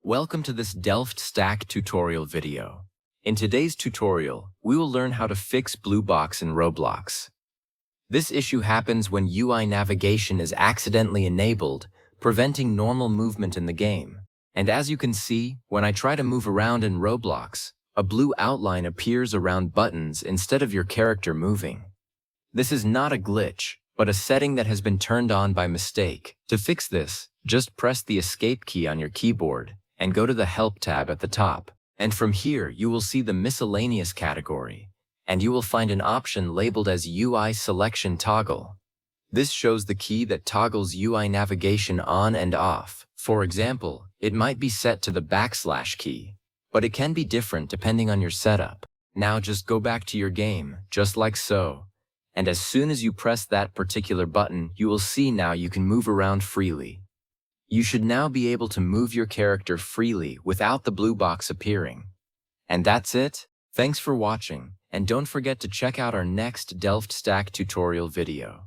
Welcome to this DelftStack tutorial video. In today's tutorial, we will learn how to fix blue box in Roblox. This issue happens when UI navigation is accidentally enabled, preventing normal movement in the game. And as you can see, when I try to move around in Roblox, a blue outline appears around buttons instead of your character moving. This is not a glitch, but a setting that has been turned on by mistake. To fix this, just press the Escape key on your keyboard and go to the Help tab at the top. And from here, you will see the Miscellaneous category, and you will find an option labeled as UI Selection Toggle. This shows the key that toggles UI navigation on and off. For example, it might be set to the / key, but it can be different depending on your setup. Now just go back to your game, just like so. And as soon as you press that particular button, you will see now you can move around freely. You should now be able to move your character freely without the blue box appearing. And that's it. Thanks for watching, and don't forget to check out our next DelftStack tutorial video.